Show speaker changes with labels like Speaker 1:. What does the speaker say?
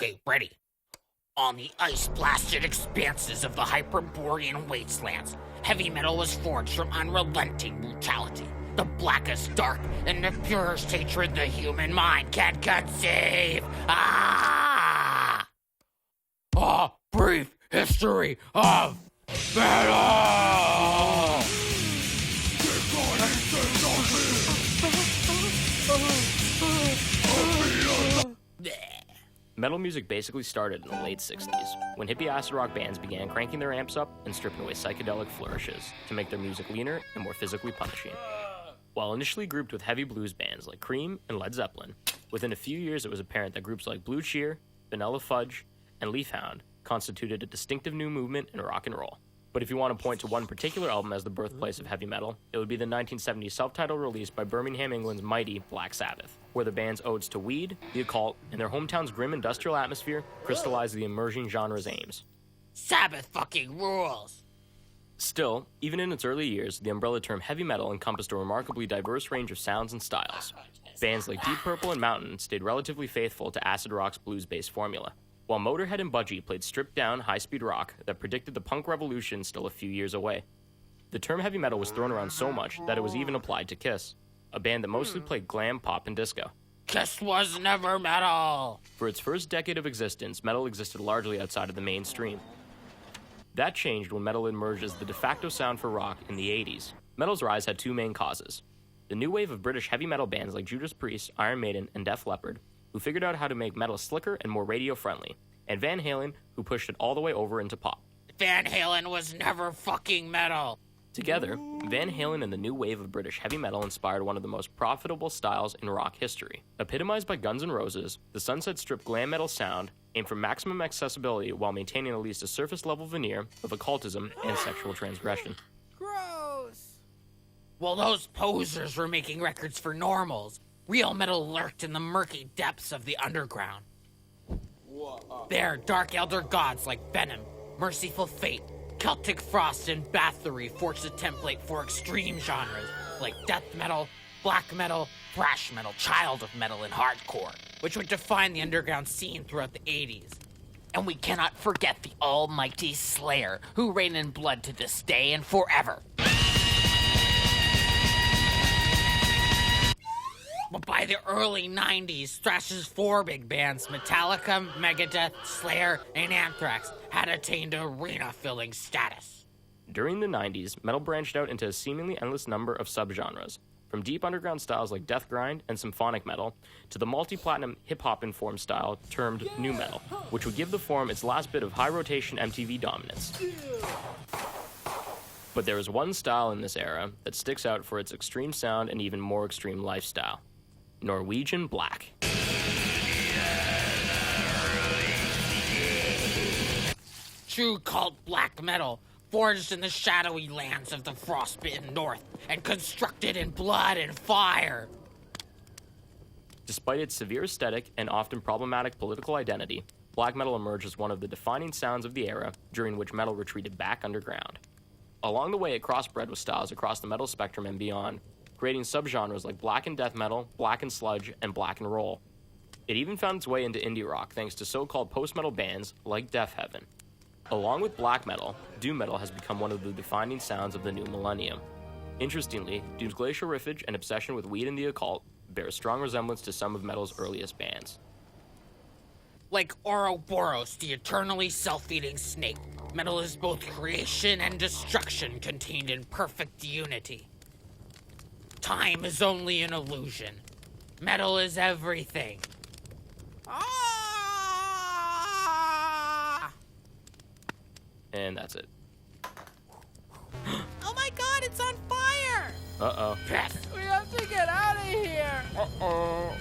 Speaker 1: Okay, ready. On the ice-blasted expanses of the Hyperborean wastelands, heavy metal was forged from unrelenting brutality. The blackest dark and the purest hatred the human mind can conceive. A brief history of metal!
Speaker 2: Metal music basically started in the late 60s, when hippie acid rock bands began cranking their amps up and stripping away psychedelic flourishes to make their music leaner and more physically punishing. While initially grouped with heavy blues bands like Cream and Led Zeppelin, within a few years it was apparent that groups like Blue Cheer, Vanilla Fudge, and Leafhound constituted a distinctive new movement in rock and roll. But if you want to point to one particular album as the birthplace of heavy metal, it would be the 1970 self-titled release by Birmingham, England's mighty Black Sabbath, where the band's odes to weed, the occult, and their hometown's grim industrial atmosphere crystallized the emerging genre's aims.
Speaker 1: Sabbath fucking rules!
Speaker 2: Still, even in its early years, the umbrella term heavy metal encompassed a remarkably diverse range of sounds and styles. Bands like Deep Purple and Mountain stayed relatively faithful to acid rock's blues-based formula, while Motorhead and Budgie played stripped-down, high-speed rock that predicted the punk revolution still a few years away. The term heavy metal was thrown around so much that it was even applied to Kiss, a band that mostly played glam, pop, and disco.
Speaker 1: Kiss was never metal!
Speaker 2: For its first decade of existence, metal existed largely outside of the mainstream. That changed when metal emerged as the de facto sound for rock in the 80s. Metal's rise had two main causes: the new wave of British heavy metal bands like Judas Priest, Iron Maiden, and Def Leppard, who figured out how to make metal slicker and more radio-friendly, and Van Halen, who pushed it all the way over into pop.
Speaker 1: Van Halen was never fucking metal!
Speaker 2: Together, Van Halen and the new wave of British heavy metal inspired one of the most profitable styles in rock history. Epitomized by Guns N' Roses, the Sunset Strip glam metal sound aimed for maximum accessibility while maintaining at least a surface-level veneer of occultism and sexual transgression.
Speaker 1: Gross! While those posers were making records for normals, real metal lurked in the murky depths of the underground. There, dark elder gods like Venom, Merciful Fate, Celtic Frost, and Bathory forged a template for extreme genres like death metal, black metal, thrash metal, child of metal, and hardcore, which would define the underground scene throughout the 80s. And we cannot forget the almighty Slayer, who reign in blood to this day and forever. But by the early 90s, thrash's four big bands, Metallica, Megadeth, Slayer, and Anthrax, had attained arena-filling status.
Speaker 2: During the 90s, metal branched out into a seemingly endless number of subgenres, from deep underground styles like death grind and symphonic metal, to the multi-platinum hip-hop-informed style termed nu metal, which would give the form its last bit of high-rotation MTV dominance. But there is one style in this era that sticks out for its extreme sound and even more extreme lifestyle: Norwegian black.
Speaker 1: True cult black metal, forged in the shadowy lands of the frostbitten north and constructed in blood and fire.
Speaker 2: Despite its severe aesthetic and often problematic political identity, black metal emerged as one of the defining sounds of the era during which metal retreated back underground. Along the way, it crossbred with styles across the metal spectrum and beyond, creating subgenres like black and death metal, black and sludge, and black and roll. It even found its way into indie rock thanks to so-called post-metal bands like Death Heaven. Along with black metal, doom metal has become one of the defining sounds of the new millennium. Interestingly, Doom's glacial riffage and obsession with weed and the occult bear a strong resemblance to some of metal's earliest bands.
Speaker 1: Like Ouroboros, the eternally self-eating snake, metal is both creation and destruction contained in perfect unity. Time is only an illusion. Metal is everything.
Speaker 2: And that's it.
Speaker 1: Oh my god, it's on fire!
Speaker 2: Uh-oh.
Speaker 1: Yes.
Speaker 3: We have to get out of here!
Speaker 2: Uh-oh.